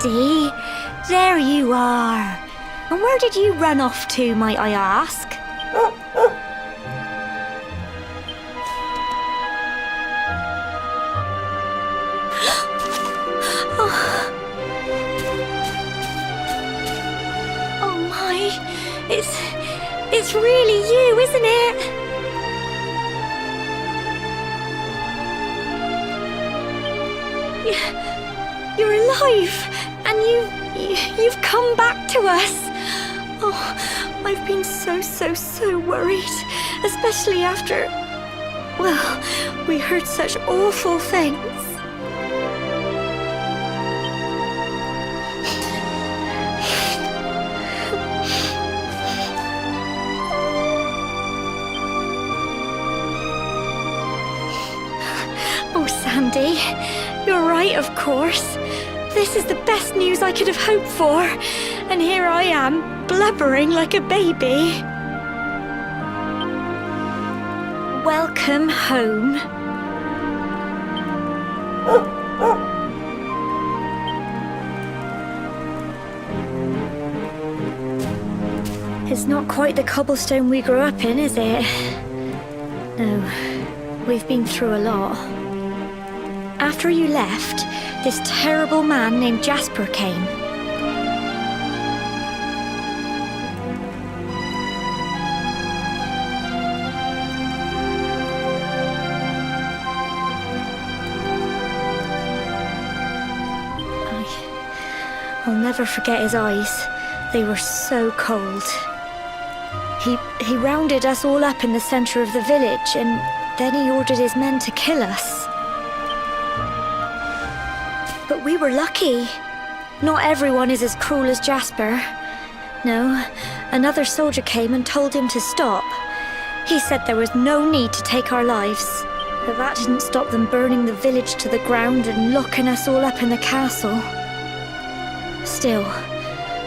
Sandy, there you are. And where did you run off to, might I ask? Oh my, it's really you, isn't it? You're alive, and you've come back to us. Oh, I've been so worried, especially after, well, we heard such awful things. Oh, Sandy, you're right, of course. this is the best news I could have hoped for. And here I am, blubbering like a baby. Welcome home. It's not quite the cobblestone we grew up in, is it? No, we've been through a lot. After you left, this terrible man named Jasper came. I'll never forget his eyes. They were so cold. He rounded us all up in the center of the village, and then he ordered his men to kill us. But we were lucky. Not everyone is as cruel as Jasper. No, another soldier came and told him to stop. He said there was no need to take our lives, but that didn't stop them burning the village to the ground and locking us all up in the castle. Still,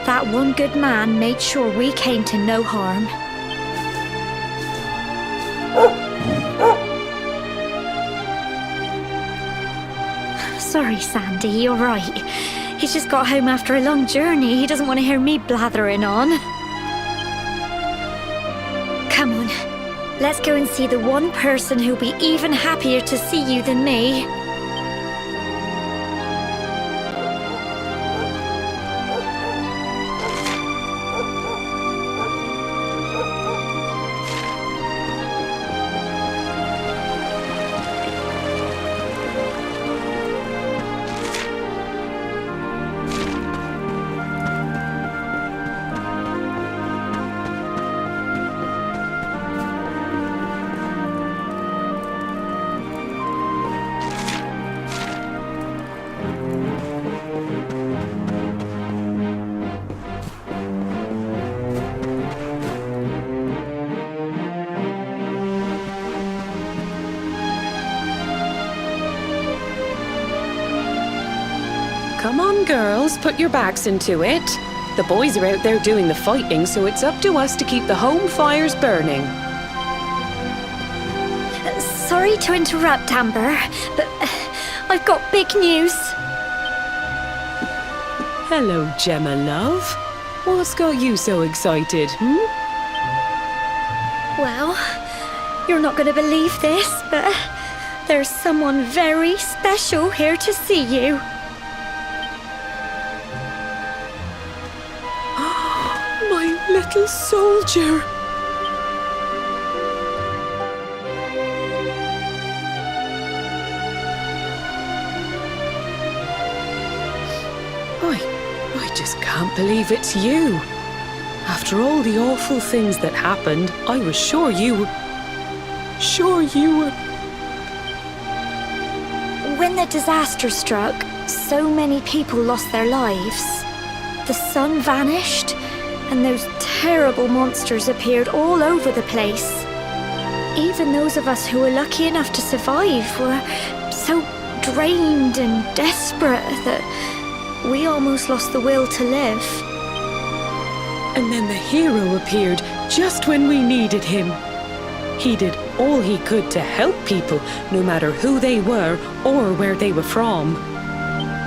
that one good man made sure we came to no harm. Sorry, Sandy, you're right. He's just got home after a long journey. He doesn't want to hear me blathering on. Come on, let's go and see the one person who'll be even happier to see you than me. Come on, girls, put your backs into it. The boys are out there doing the fighting, so it's up to us to keep the home fires burning. Sorry to interrupt, Amber, but I've got big news. Hello, Gemma, love. What's got you so excited, Well, you're not going to believe this, but there's someone very special here to see you. My little soldier. I just can't believe it's you. After all the awful things that happened, I was sure you were... When the disaster struck, so many people lost their lives. The sun vanished, and those terrible monsters appeared all over the place. Even those of us who were lucky enough to survive were so drained and desperate that we almost lost the will to live. And then the hero appeared just when we needed him. He did all he could to help people, no matter who they were or where they were from.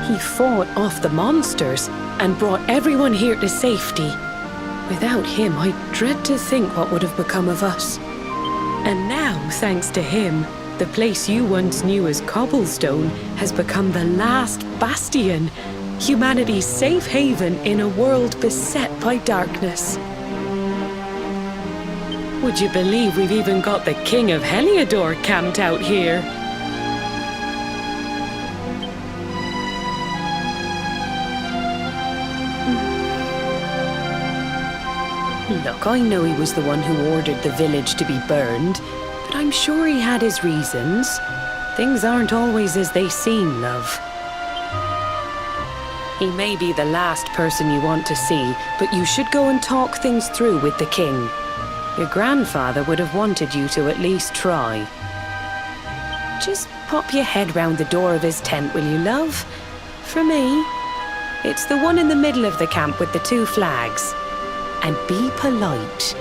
He fought off the monsters and brought everyone here to safety. Without him, I dread to think what would have become of us. And now, thanks to him, the place you once knew as Cobblestone has become the last Bastion, humanity's safe haven in a world beset by darkness. Would you believe we've even got the King of Heliodor camped out here? Look, I know he was the one who ordered the village to be burned, but I'm sure he had his reasons. Things aren't always as they seem, love. He may be the last person you want to see, but you should go and talk things through with the king. Your grandfather would have wanted you to at least try. Just pop your head round the door of his tent, will you, love? For me, It's the one in the middle of the camp with the two flags. And be polite.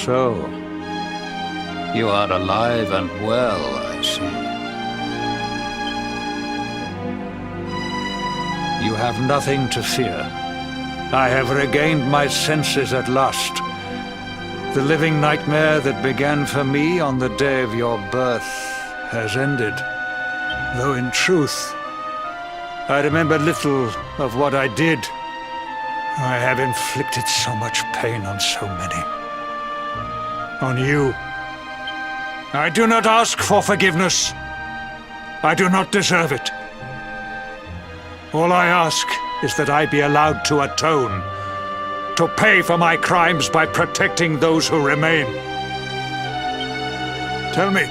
So, you are alive and well, I see. You have nothing to fear. I have regained my senses at last. The living nightmare that began for me on the day of your birth has ended. Though in truth, I remember little of what I did. I have inflicted so much pain on so many. On you. I do not ask for forgiveness. I do not deserve it. All I ask is that I be allowed to atone, to pay for my crimes by protecting those who remain. Tell me,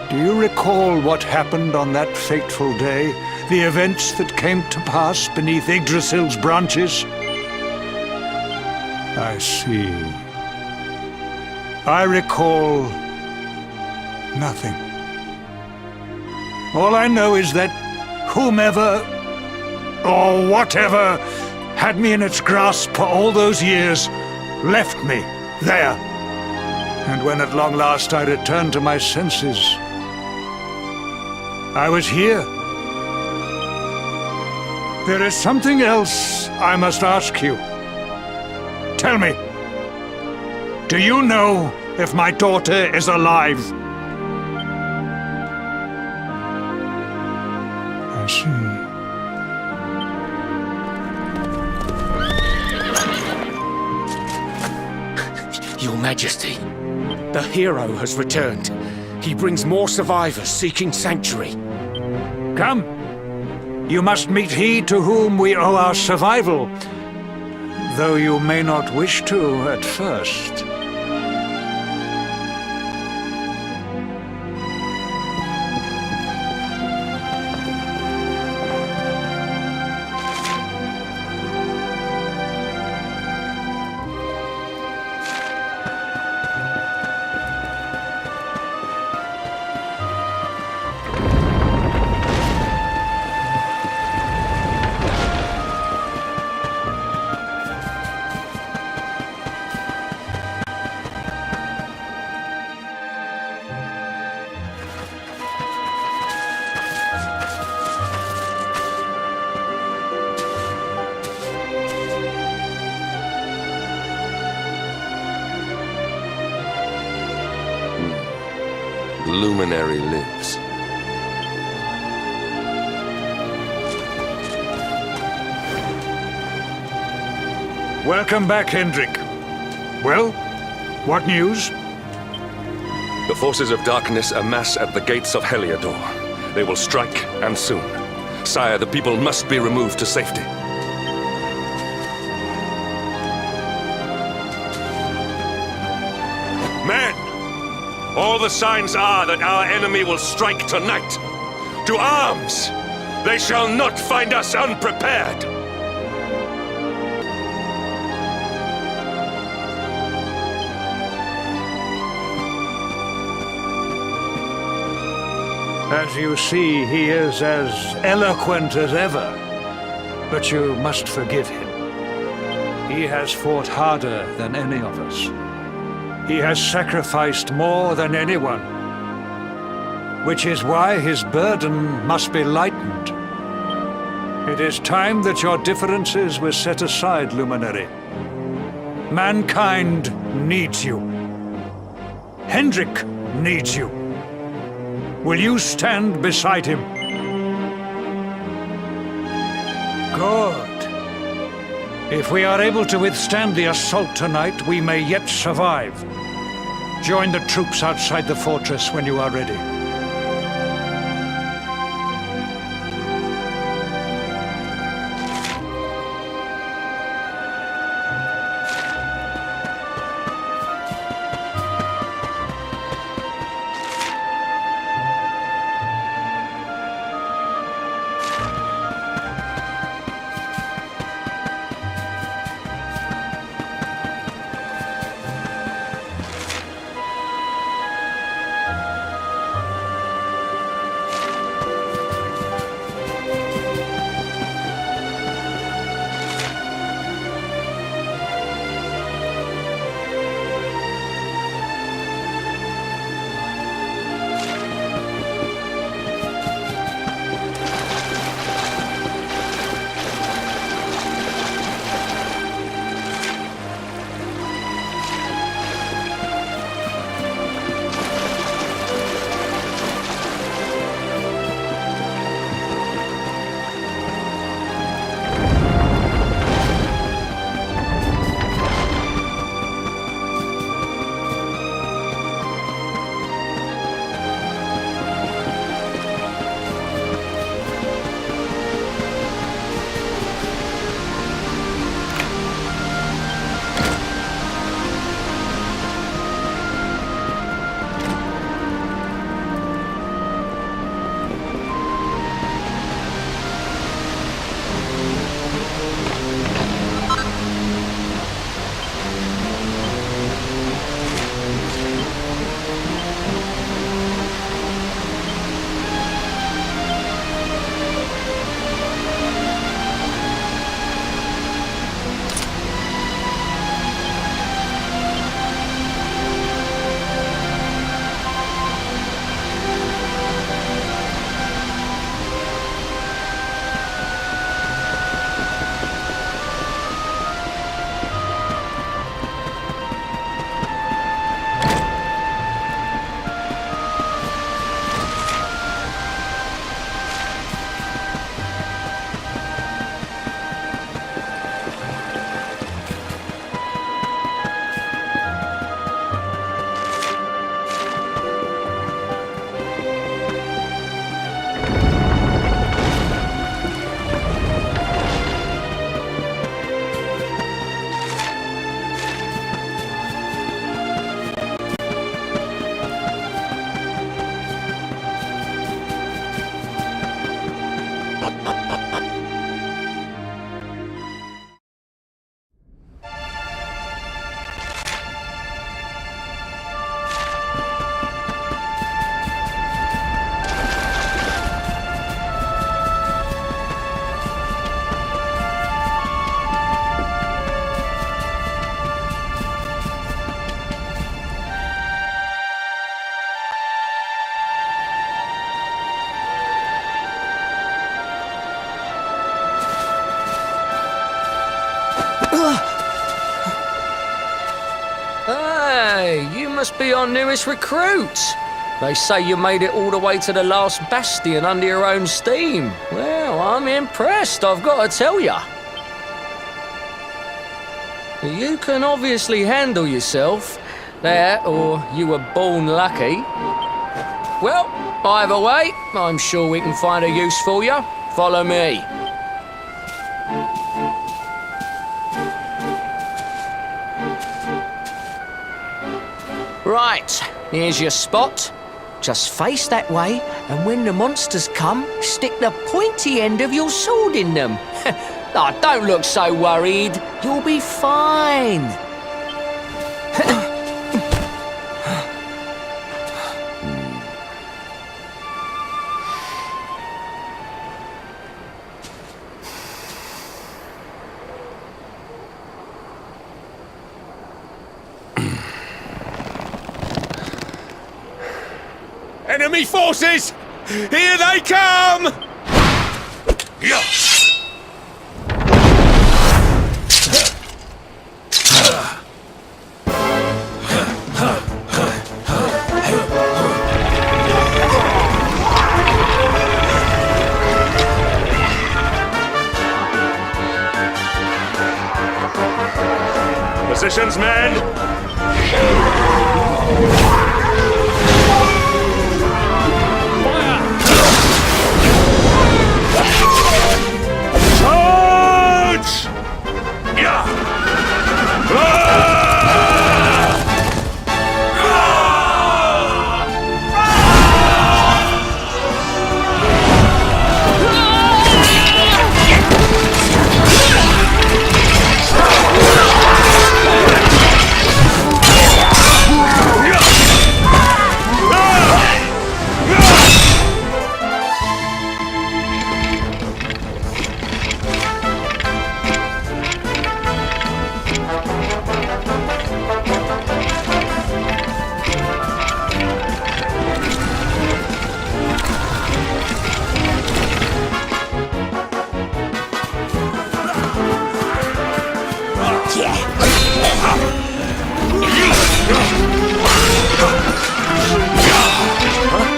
do you recall what happened on that fateful day? The events that came to pass beneath Yggdrasil's branches? I see. I recall nothing. All I know is that whomever or whatever had me in its grasp for all those years left me there. And when at long last I returned to my senses, I was here. There is something else I must ask you. Tell me. Do you know if my daughter is alive? I see. Your Majesty, the hero has returned. He brings more survivors seeking sanctuary. Come. You must meet he to whom we owe our survival, though you may not wish to at first. Luminary lives. Welcome back, Hendrik. Well, what news? The forces of darkness amass at the gates of Heliodor. They will strike, and soon. Sire, the people must be removed to safety. Men! All the signs are that our enemy will strike tonight. To arms! They shall not find us unprepared! As you see, he is as eloquent as ever, but you must forgive him. He has fought harder than any of us. He has sacrificed more than anyone. Which is why his burden must be lightened. It is time that your differences were set aside, Luminary. Mankind needs you. Hendrik needs you. Will you stand beside him? Good. If we are able to withstand the assault tonight, we may yet survive. Join the troops outside the fortress when you are ready. Hey, you must be our newest recruit. They say you made it all the way to the last Bastion under your own steam. Well, I'm impressed, I've got to tell ya. You can obviously handle yourself. That, or you were born lucky. Well, either way, I'm sure we can find a use for you. Follow me. Right, here's your spot. Just face that way, and when the monsters come, stick the pointy end of your sword in them. Oh, don't look so worried. You'll be fine. enemy forces! Here they come! Yeah. Positions, men! Charge! Yeah!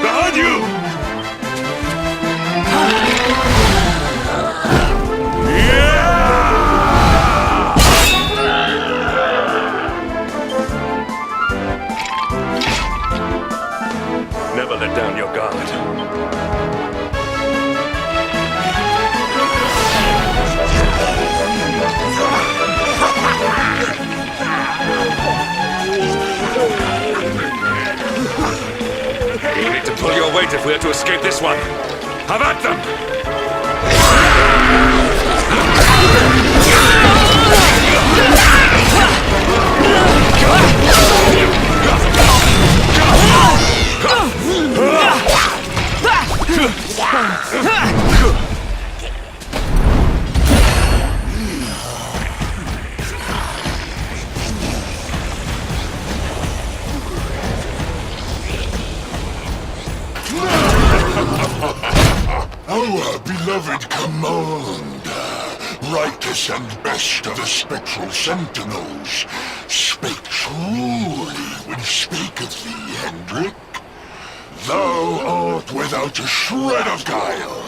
Behind you! Never let down your guard. We need to pull your weight if we are to escape this one. Have at them! Our beloved commander, rightest and best of the spectral sentinels, spake truly when spaketh thee, Hendrik. Thou art without a shred of guile.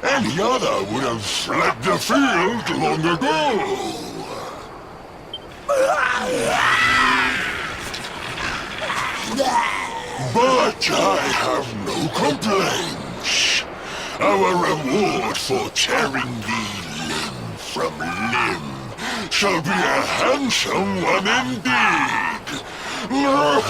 Any other would have fled the field long ago. But I have no complaints. Our reward for tearing thee limb from limb shall be a handsome one indeed. Well,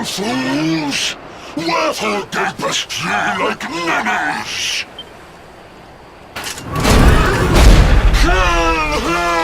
fools, wherefore gapest ye like ninnies? Kill him!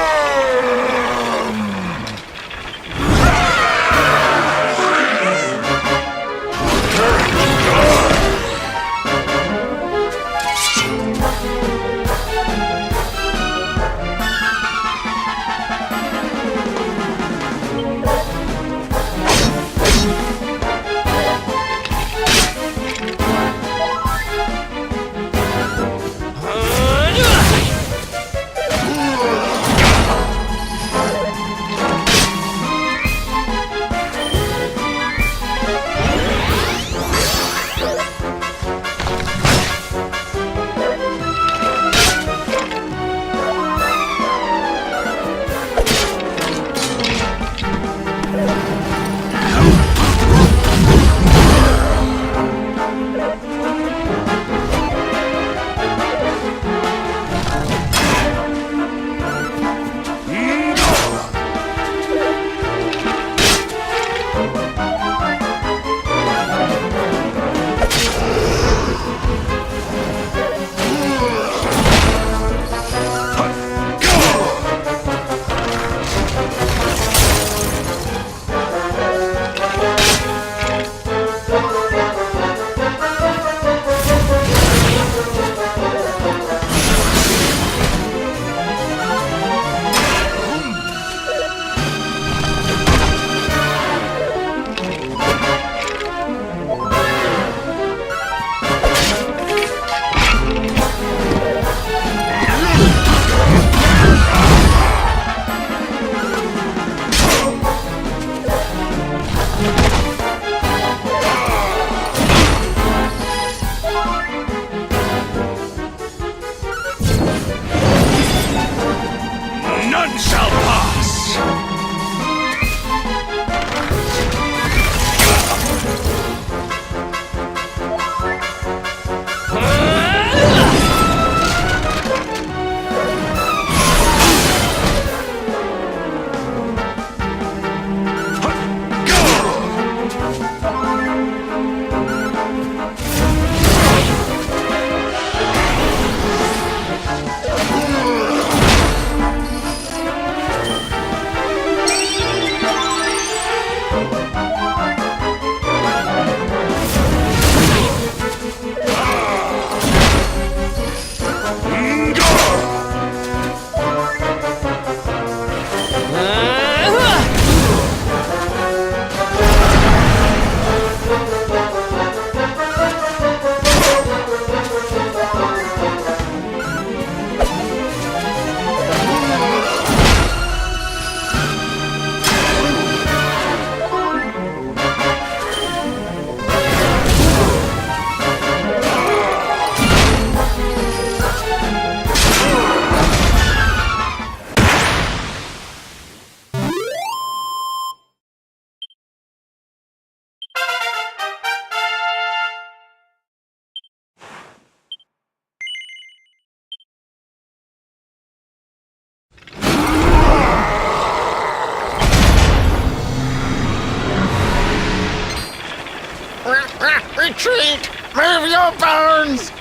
Retreat! Move your bones!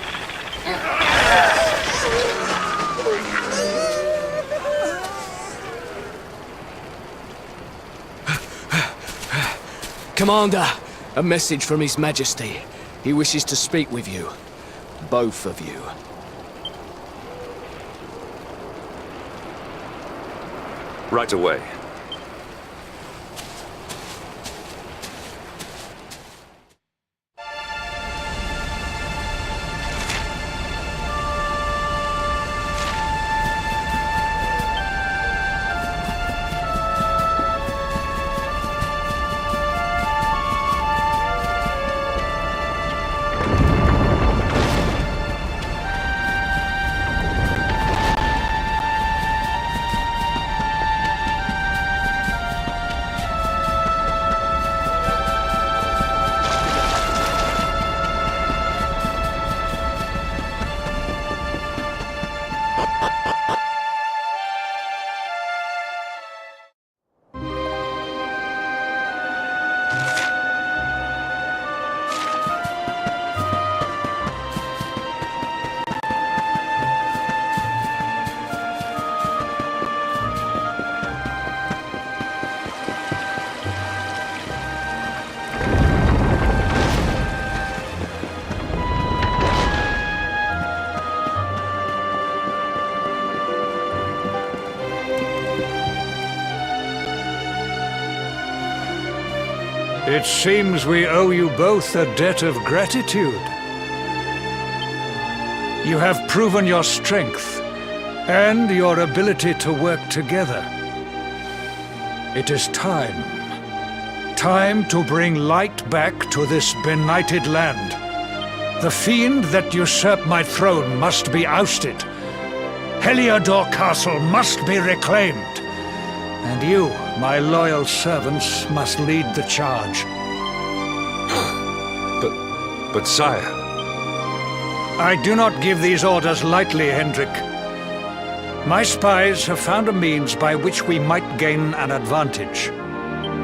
Commander, a message from His Majesty. He wishes to speak with you. Both of you. Right away. It seems we owe you both a debt of gratitude. You have proven your strength and your ability to work together. It is time. Time to bring light back to this benighted land. The fiend that usurped my throne must be ousted. Heliodor Castle must be reclaimed. And you, my loyal servants, must lead the charge. But sire... I do not give these orders lightly, Hendrik. My spies have found a means by which we might gain an advantage.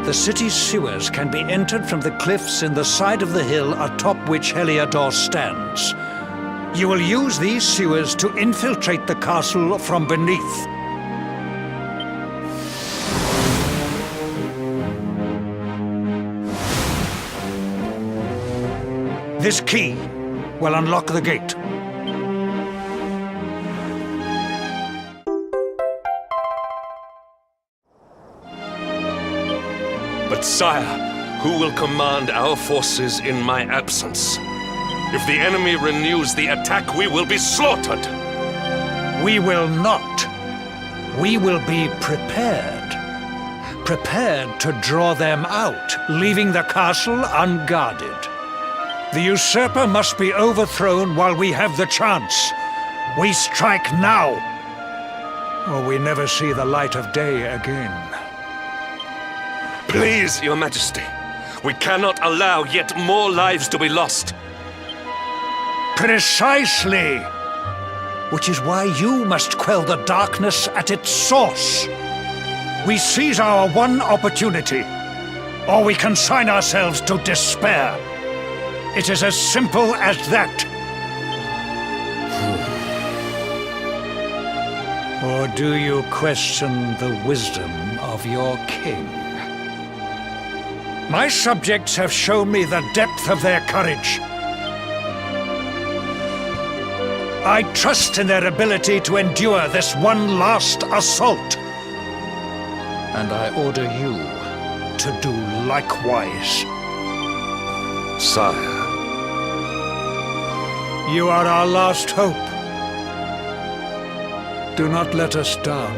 The city's sewers can be entered from the cliffs in the side of the hill atop which Heliodor stands. You will use these sewers to infiltrate the castle from beneath. This key will unlock the gate. But sire, who will command our forces in my absence? If the enemy renews the attack, we will be slaughtered! We will not. We will be prepared. Prepared to draw them out, leaving the castle unguarded. The usurper must be overthrown while we have the chance. We strike now, or we never see the light of day again. Please, Your Majesty, we cannot allow yet more lives to be lost. Precisely! Which is why you must quell the darkness at its source. We seize our one opportunity, or we consign ourselves to despair. It is as simple as that. Or do you question the wisdom of your king? My subjects have shown me the depth of their courage. I trust in their ability to endure this one last assault. And I order you to do likewise. Sire. You are our last hope. Do not let us down.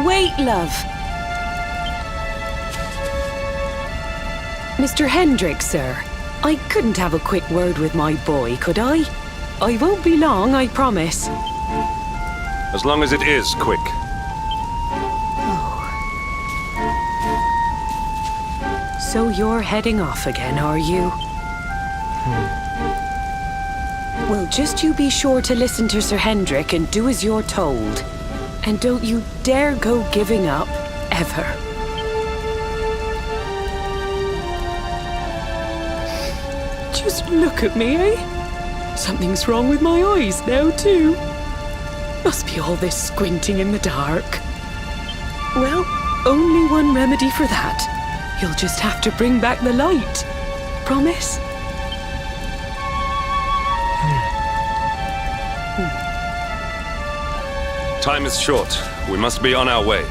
Wait, love. Mr. Hendrik, sir. I couldn't have a quick word with my boy, could I? I won't be long, I promise. As long as it is quick. So you're heading off again, are you? Well, just you be sure to listen to Sir Hendrik and do as you're told. And don't you dare go giving up, ever. Just look at me, eh? Something's wrong with my eyes now, too. Must be all this squinting in the dark. Well, only one remedy for that. You'll just have to bring back the light. Promise? Time is short. We must be on our way.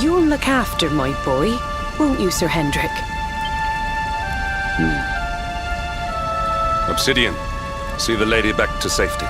You'll look after my boy, won't you, Sir Hendrik? Obsidian, see the lady back to safety.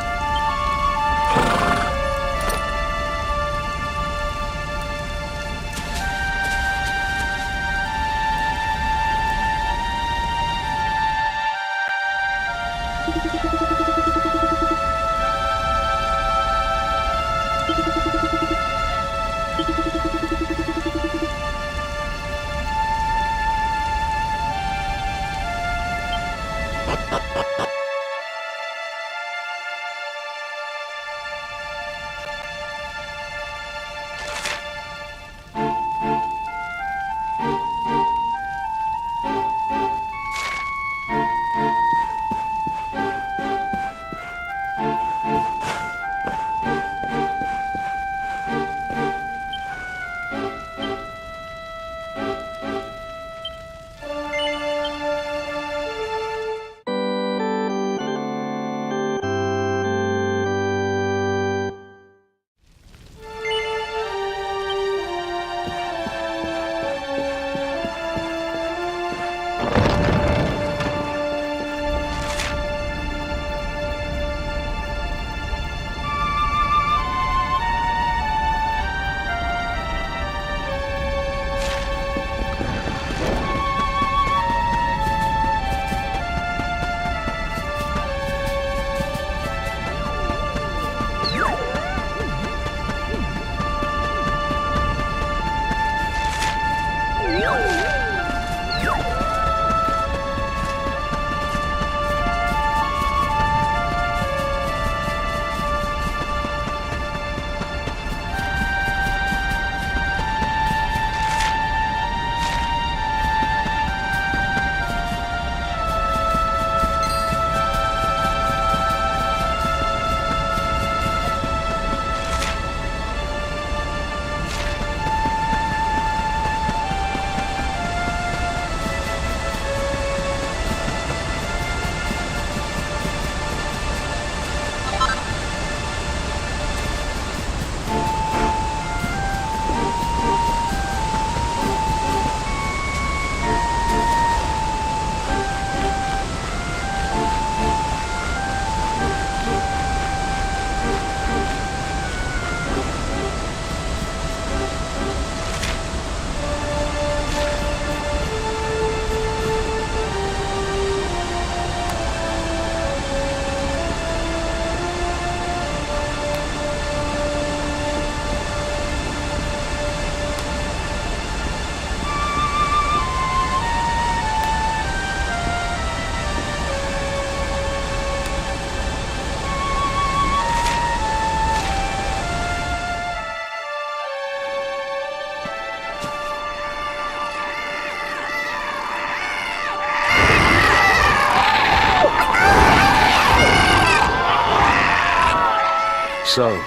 So,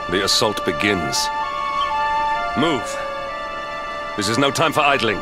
the assault begins. Move! This is no time for idling.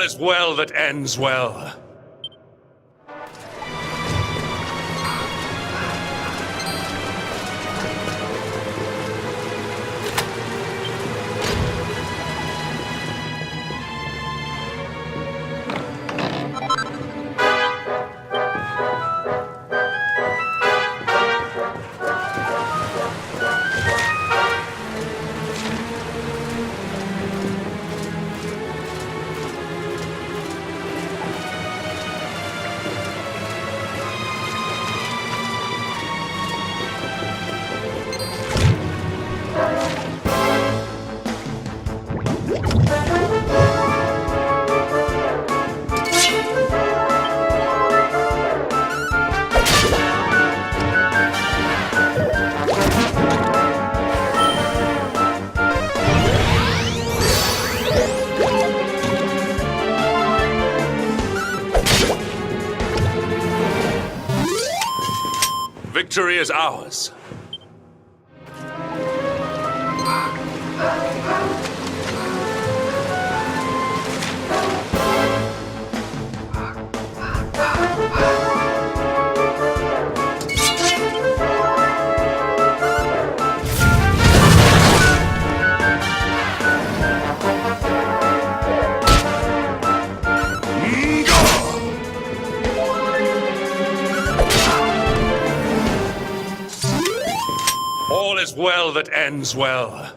is well that ends well. Victory is ours. All is well that ends well.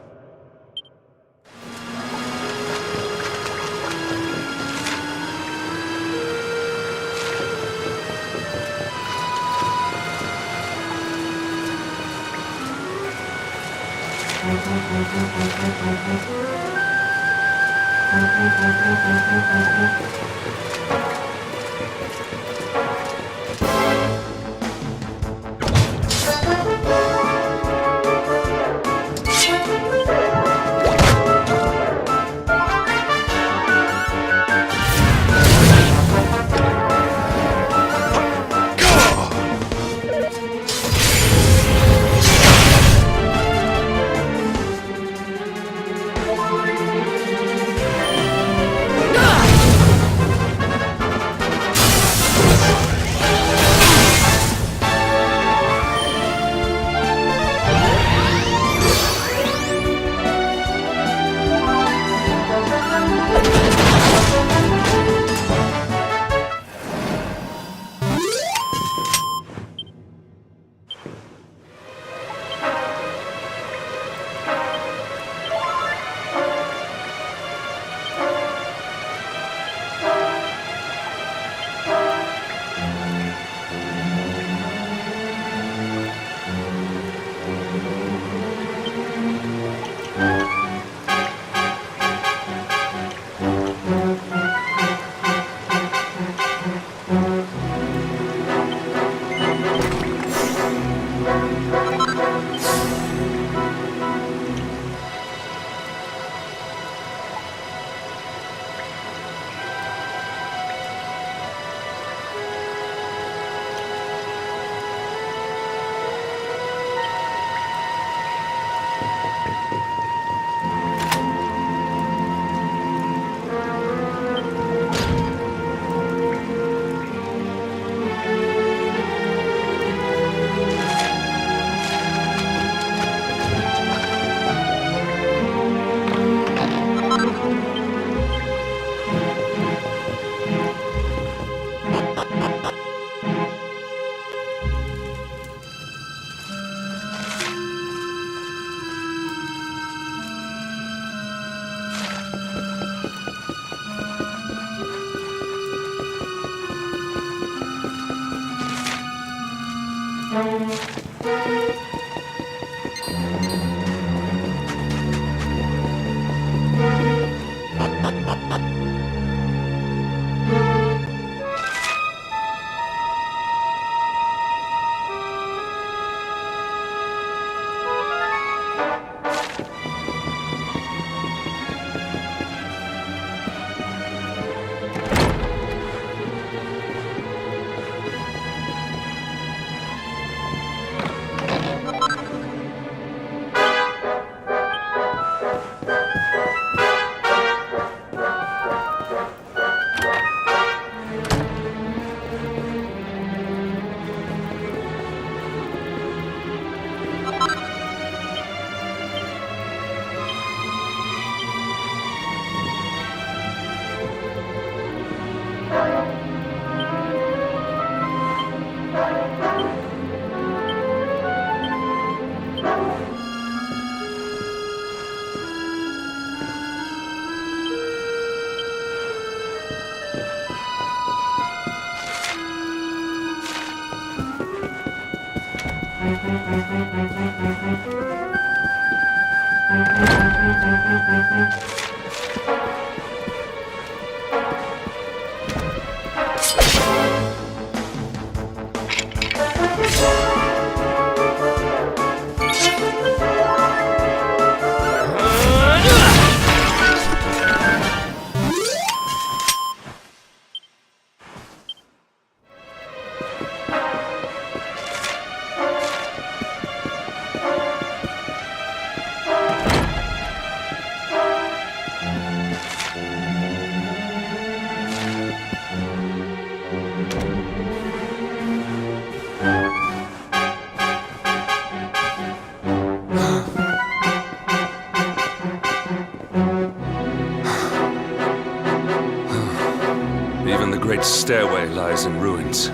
Even the great stairway lies in ruins.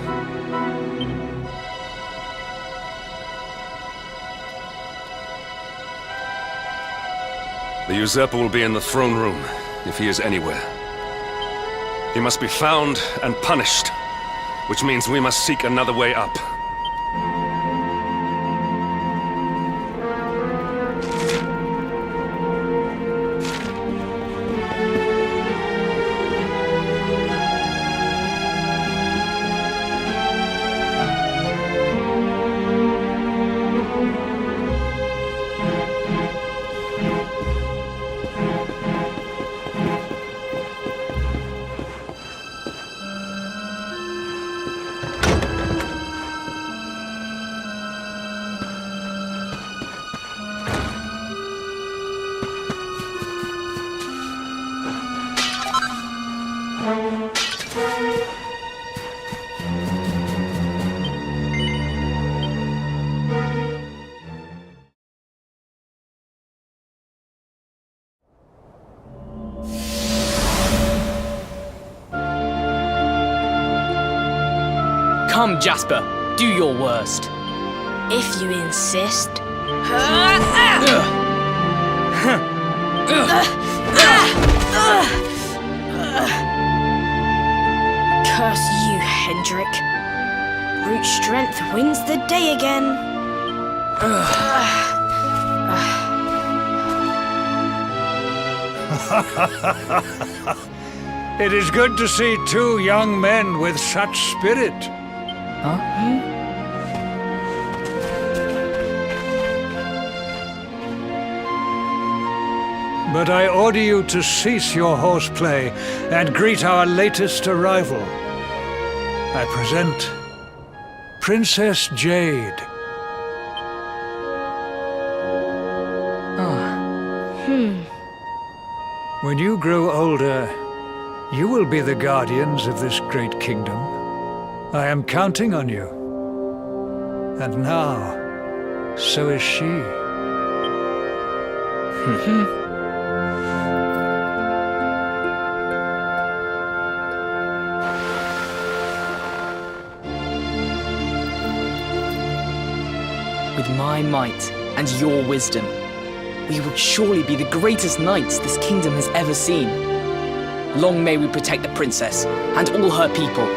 The usurper will be in the throne room, if he is anywhere. He must be found and punished, which means we must seek another way up. Come, Jasper, do your worst. If you insist. Curse you, Hendrik. Brute strength wins the day again. It is good to see two young men with such spirit. But I order you to cease your horseplay and greet our latest arrival. I present Princess Jade. When you grow older, you will be the guardians of this great kingdom. I am counting on you. And now, so is she. With my might and your wisdom, we will surely be the greatest knights this kingdom has ever seen. Long may we protect the princess and all her people.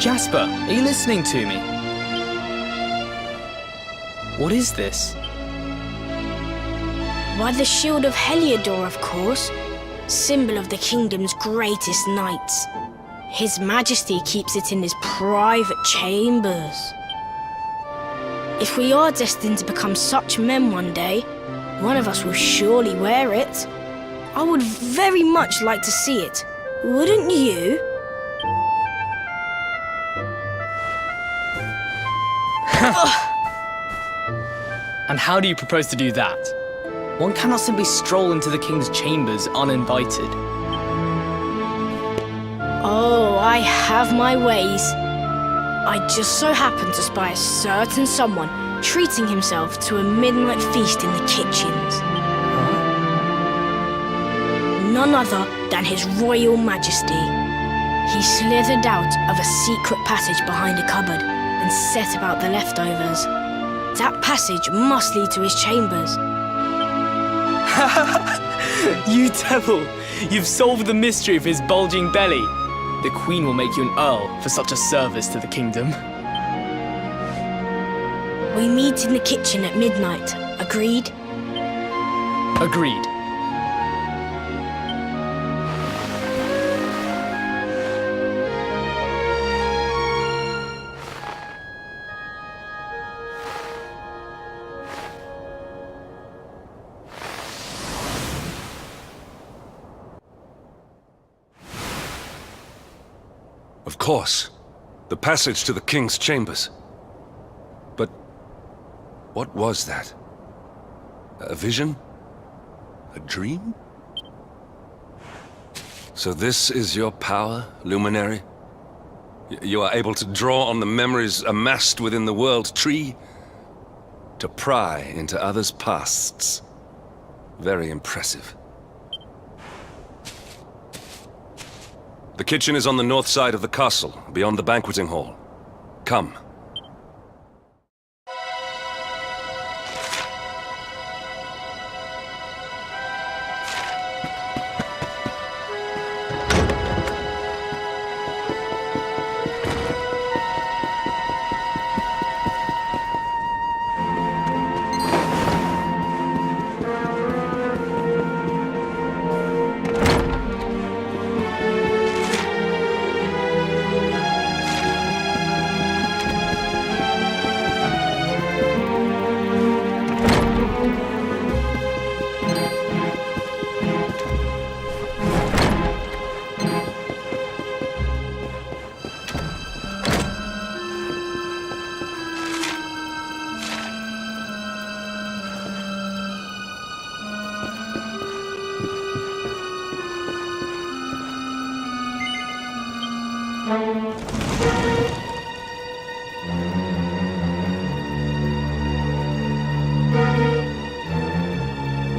Jasper, are you listening to me? What is this? Why, the shield of Heliodor, of course. Symbol of the kingdom's greatest knights. His Majesty keeps it in his private chambers. If we are destined to become such men one day, one of us will surely wear it. I would very much like to see it. Wouldn't you? And how do you propose to do that? One cannot simply stroll into the king's chambers uninvited. Oh, I have my ways. I just so happened to spy a certain someone treating himself to a midnight feast in the kitchens. None other than His Royal Majesty. He slithered out of a secret passage behind a cupboard and set about the leftovers. That passage must lead to his chambers. You devil! You've solved the mystery of his bulging belly. The Queen will make you an Earl for such a service to the kingdom. We meet in the kitchen at midnight. Agreed? Agreed. Of course. The passage to the king's chambers. But what was that? A vision? A dream? So this is your power, Luminary? You are able to draw on the memories amassed within the world tree to pry into others' pasts. Very impressive. The kitchen is on the north side of the castle, beyond the banqueting hall. Come.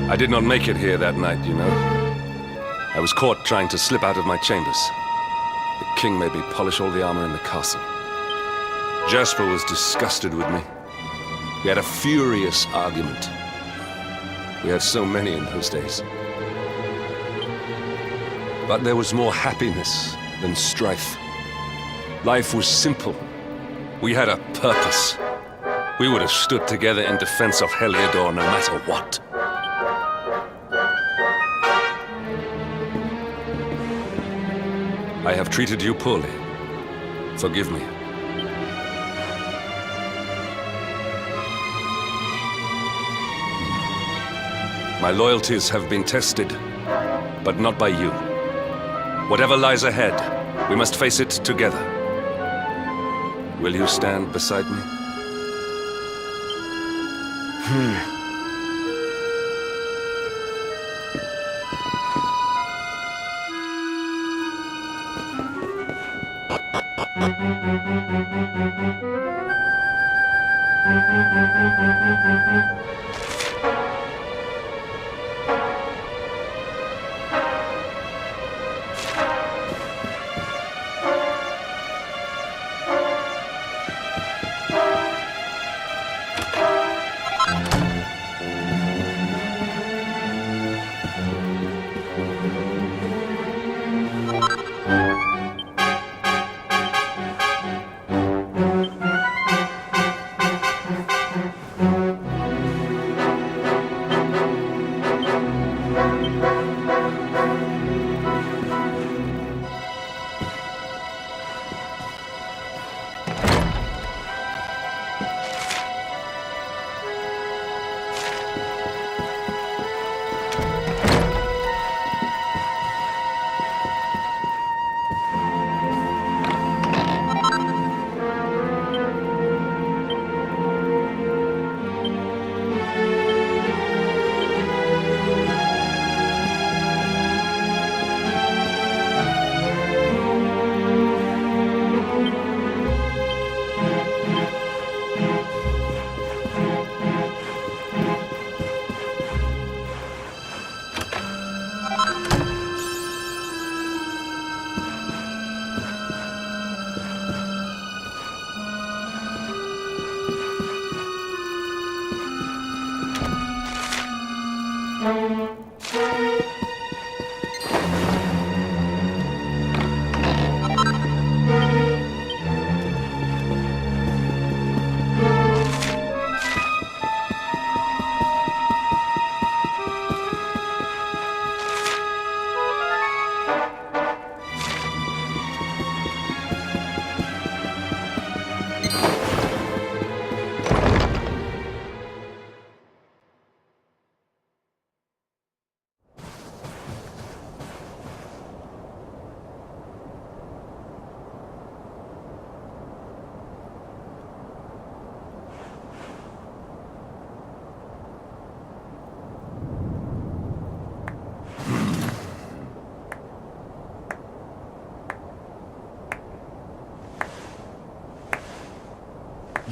I did not make it here that night, you know. I was caught trying to slip out of my chambers. The king made me polish all the armor in the castle. Jasper was disgusted with me. We had a furious argument. We had so many in those days. But there was more happiness than strife. Life was simple. We had a purpose. We would have stood together in defense of Heliodor no matter what. I have treated you poorly. Forgive me. My loyalties have been tested, but not by you. Whatever lies ahead, we must face it together. Will you stand beside me?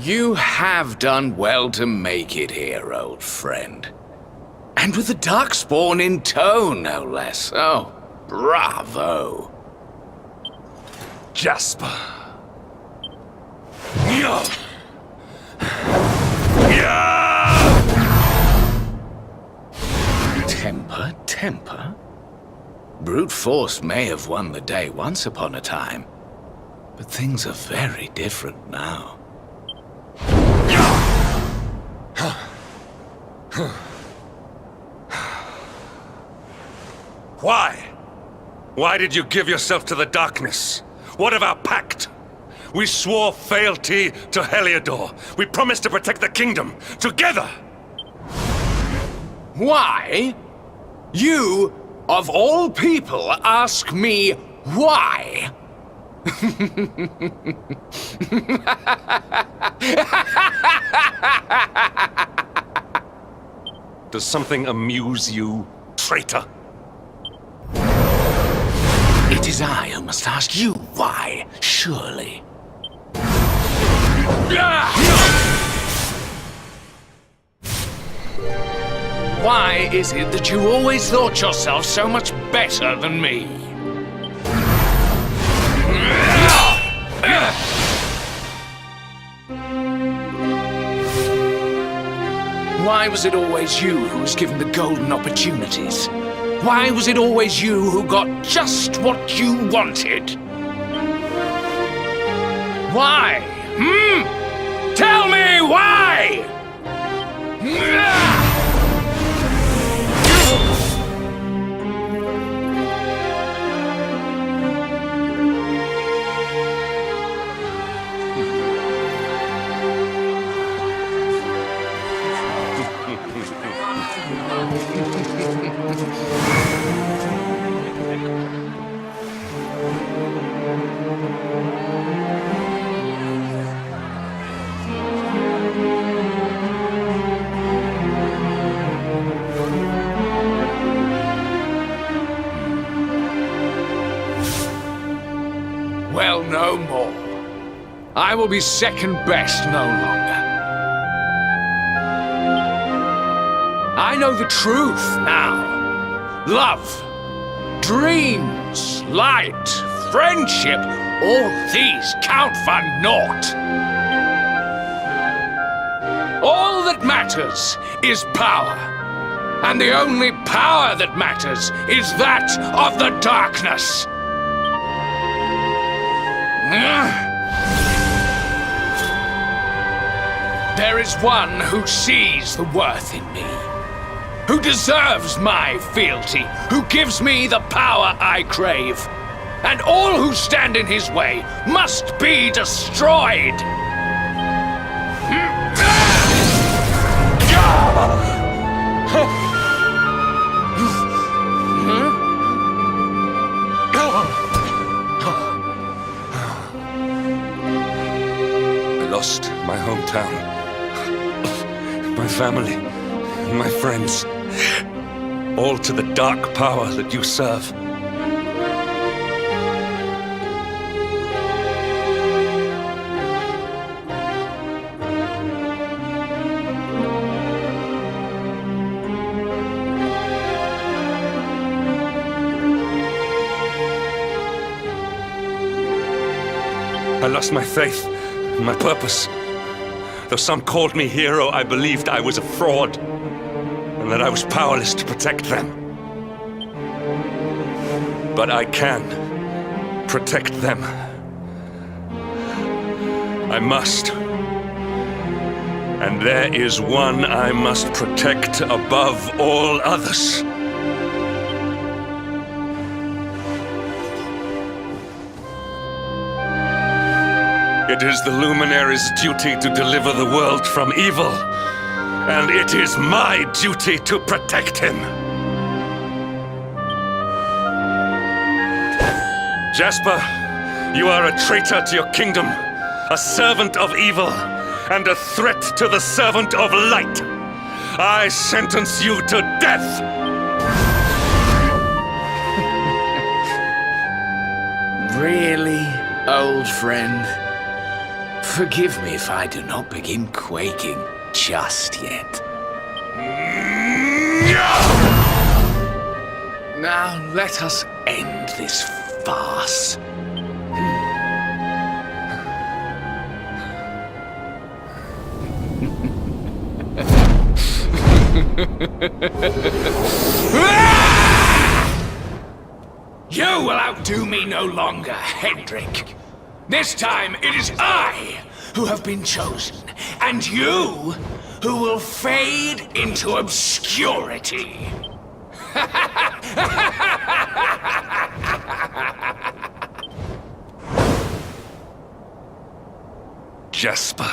You have done well to make it here, old friend. And with the Darkspawn in tow, no less. Oh, bravo. Jasper. Temper? Brute force may have won the day once upon a time, but things are very different now. Why? Why did you give yourself to the darkness? What of our pact? We swore fealty to Heliodor. We promised to protect the kingdom, together! Why? You, of all people, ask me why? Does something amuse you, traitor? It is I who must ask you why, surely. Why is it that you always thought yourself so much better than me? Why was it always you who was given the golden opportunities? Why was it always you who got just what you wanted? Why? Tell me why! Well, no more. I will be second best no longer. I know the truth now. Love, dreams, light, friendship, all these count for naught. All that matters is power. And the only power that matters is that of the darkness. There is one who sees the worth in me, who deserves my fealty, who gives me the power I crave, and all who stand in his way must be destroyed. I lost my hometown, my family, my friends, all to the dark power that you serve. I lost my faith, my purpose. Though some called me hero, I believed I was a fraud, and that I was powerless to protect them. But I can protect them. I must. And there is one I must protect above all others. It is the Luminary's duty to deliver the world from evil, and it is my duty to protect him. Jasper, you are a traitor to your kingdom, a servant of evil, and a threat to the servant of light. I sentence you to death! Really, old friend? Forgive me if I do not begin quaking just yet. Now let us end this farce. You will outdo me no longer, Hendrik. This time it is I who have been chosen, and you who will fade into obscurity. Jasper.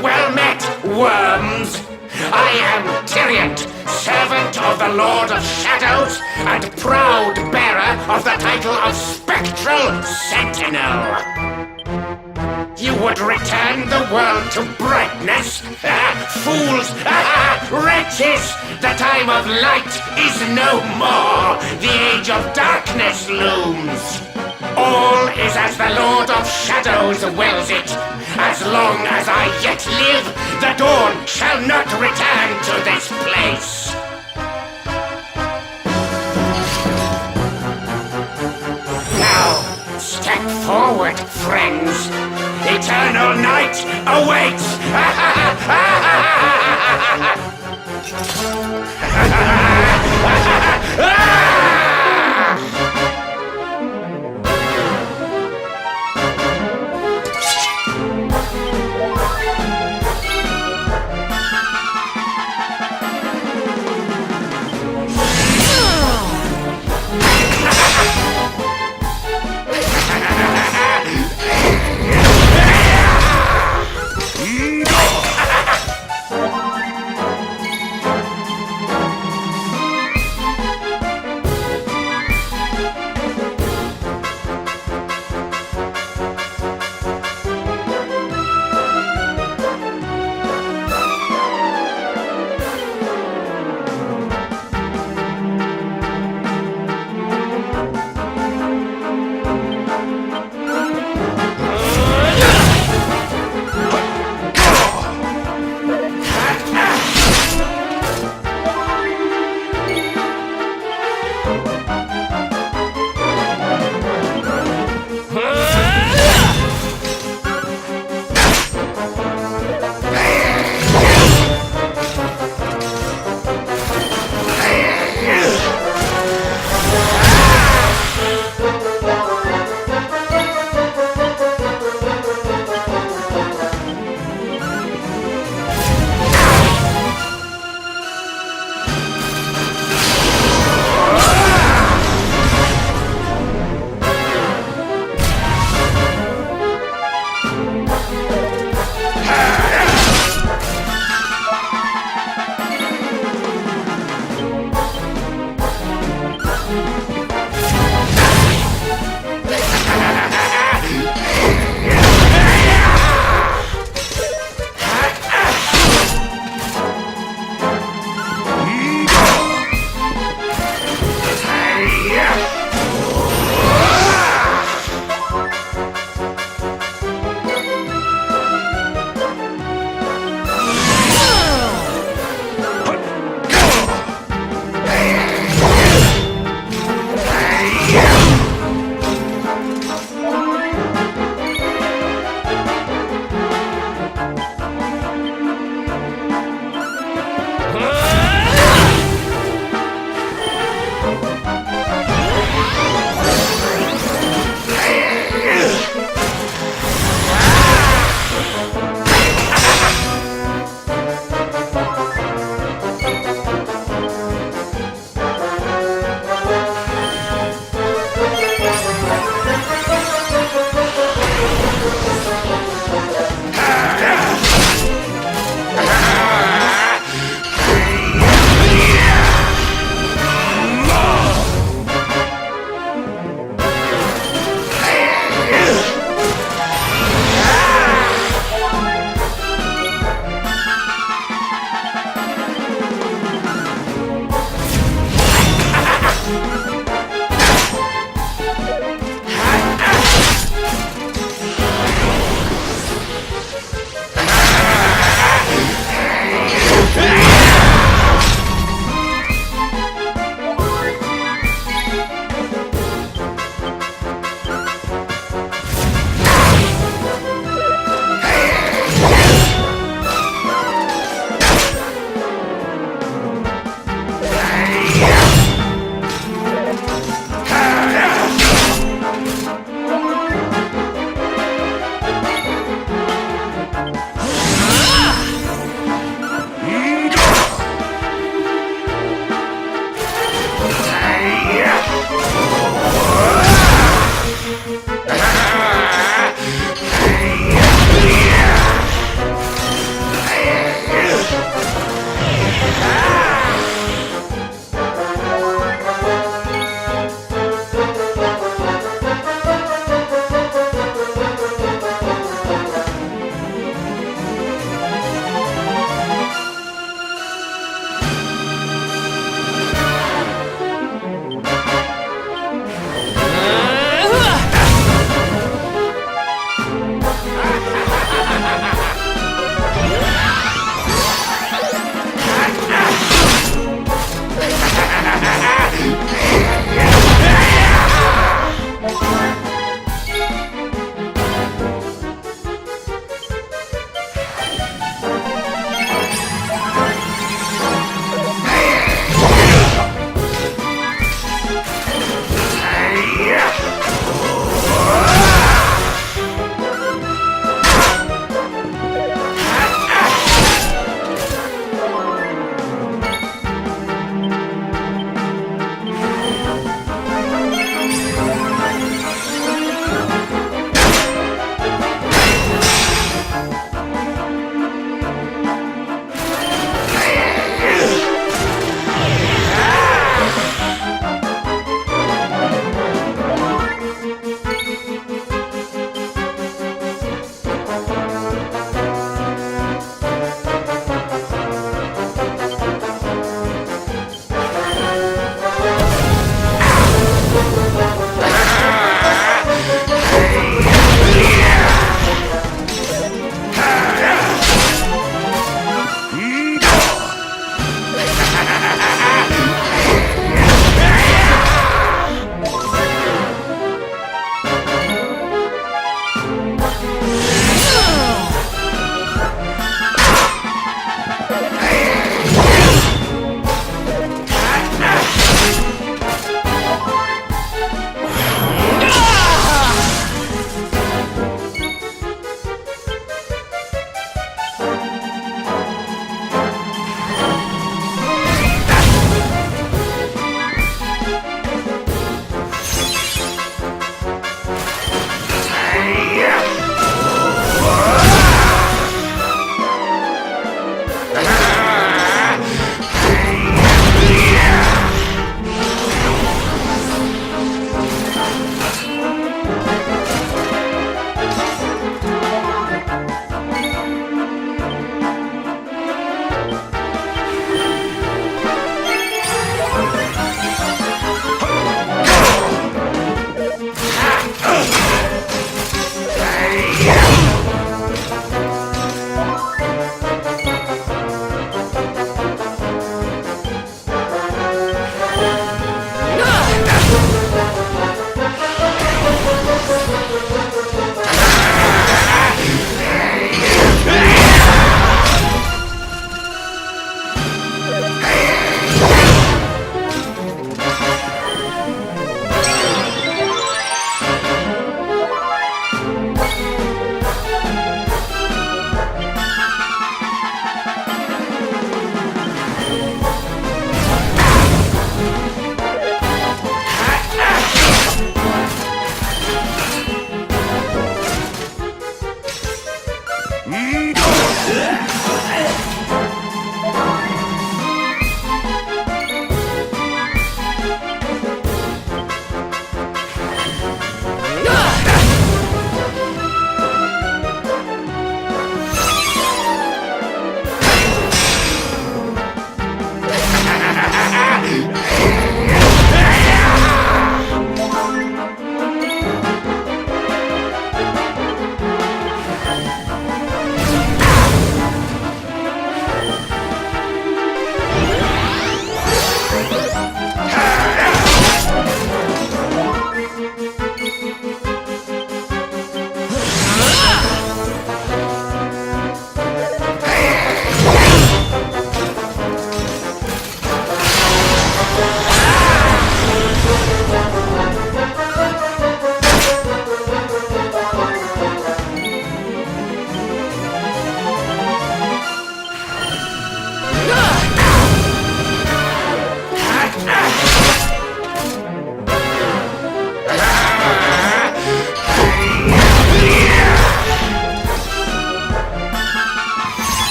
Well met, worms! I am Tyrion, servant of the Lord of Shadows, and proud bearer of the title of Spectral Sentinel. You would return the world to brightness? Fools! Wretches! The time of light is no more! The age of darkness looms! All is as the Lord of Shadows wills it. As long as I yet live, the dawn shall not return to this place. Now, step forward, friends. Eternal night awaits!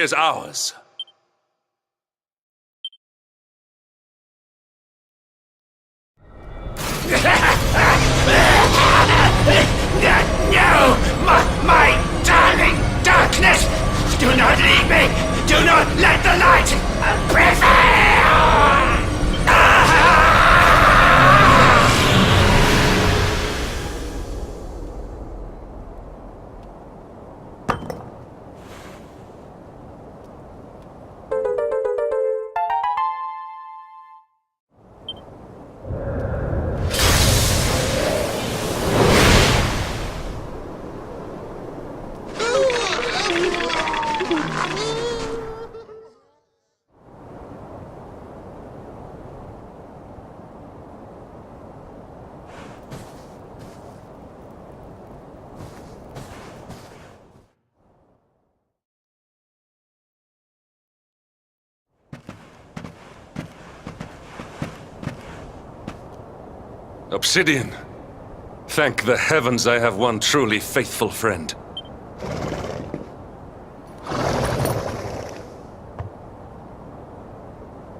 is ours. No! My darling darkness! Do not leave me! Do not let the light prevail! Obsidian. Thank the heavens I have one truly faithful friend.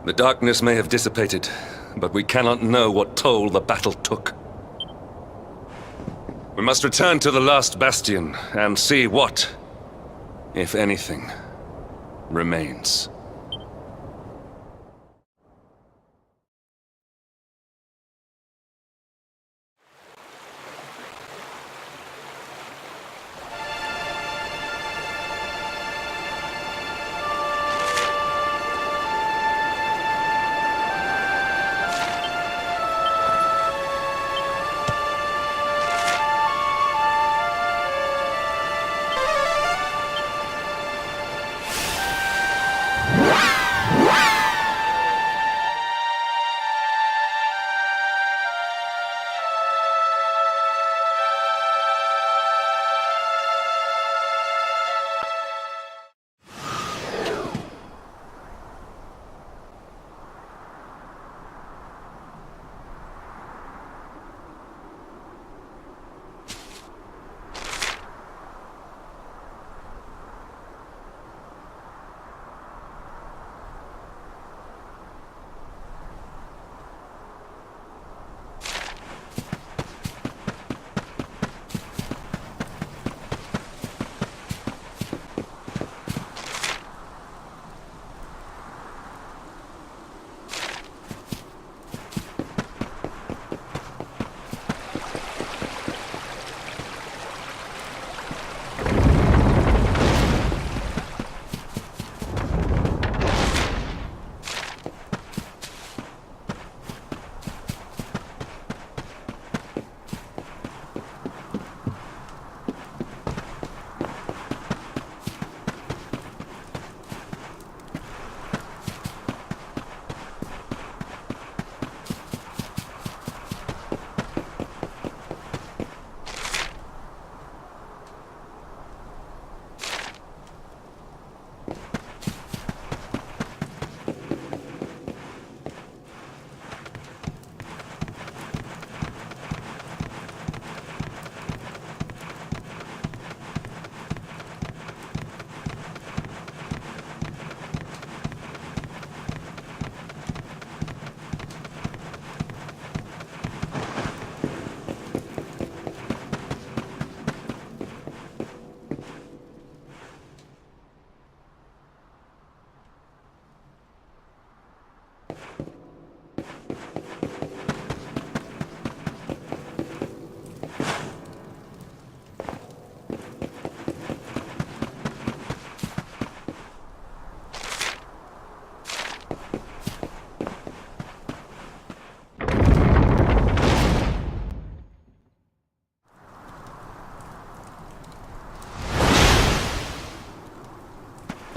The darkness may have dissipated, but we cannot know what toll the battle took. We must return to the last Bastion and see what, if anything, remains.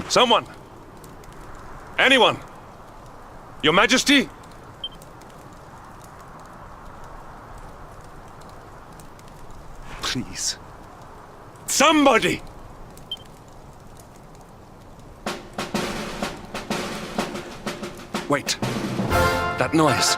Someone! Anyone! Your Majesty? Please. Somebody! Wait. That noise.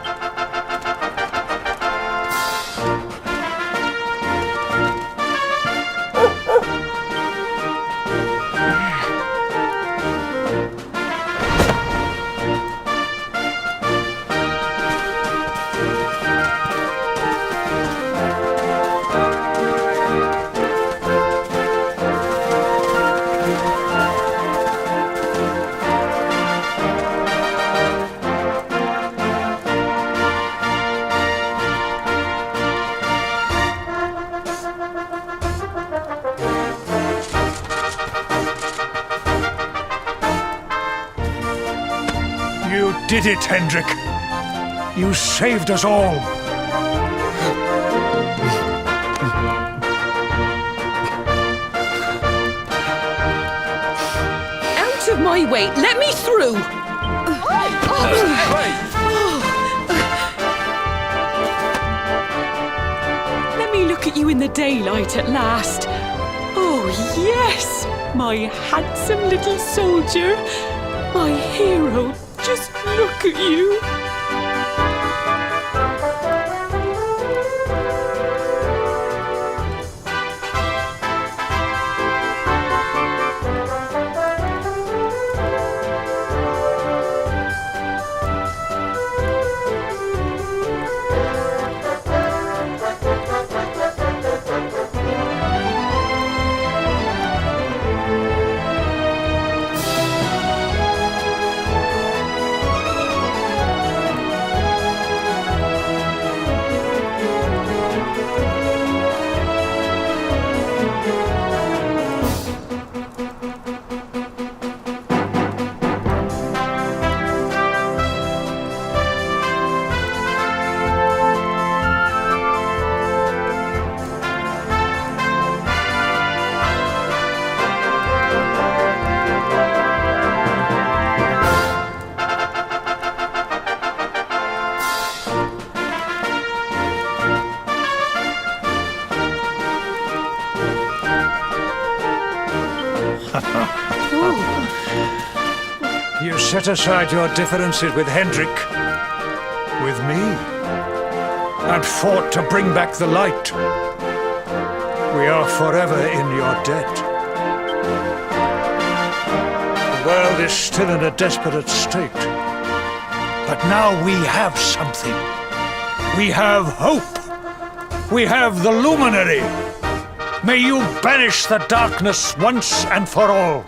You did it, Hendrik. You saved us all. Out of my way! Let me through! Let me look at you in the daylight at last. Oh, yes! My handsome little soldier. My hero. Just look at you. You set aside your differences with Hendrik, with me, and fought to bring back the light. We are forever in your debt. The world is still in a desperate state. But now we have something. We have hope. We have the luminary. May you banish the darkness once and for all.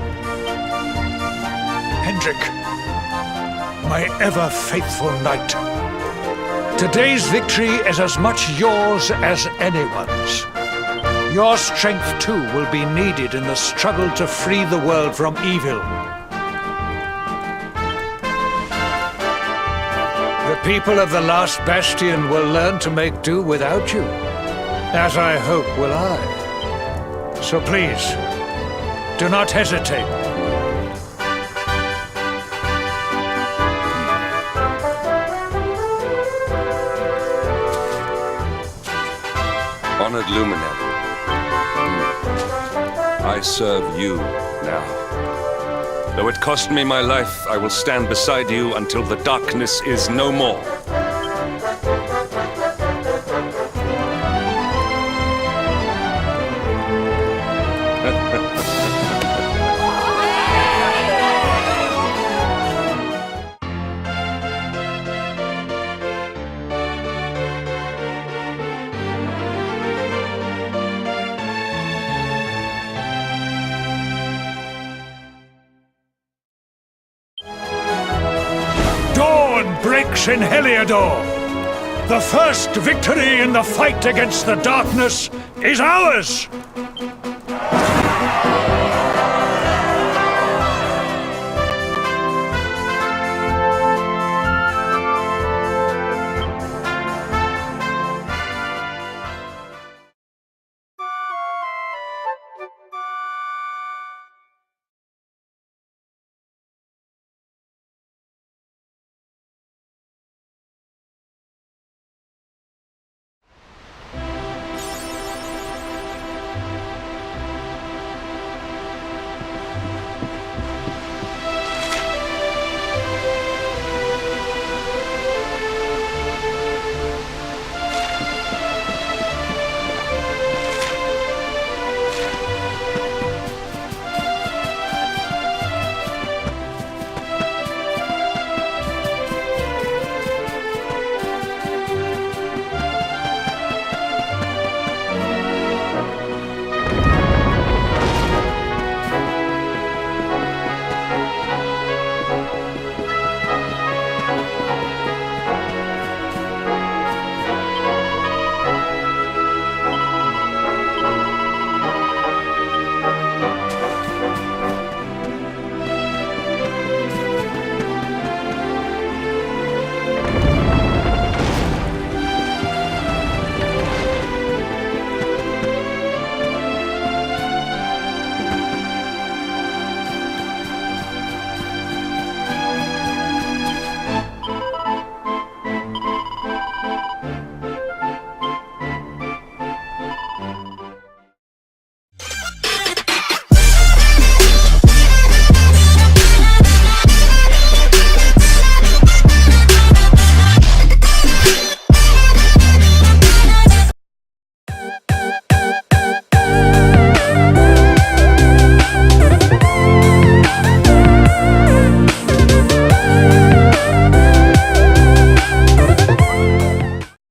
Hendrik, my ever-faithful knight. Today's victory is as much yours as anyone's. Your strength, too, will be needed in the struggle to free the world from evil. The people of the last Bastion will learn to make do without you, as I hope will I. So please, do not hesitate. Honored luminary, I serve you now. Though it cost me my life, I will stand beside you until the darkness is no more. Breaks in Heliodor. The first victory in the fight against the darkness is ours!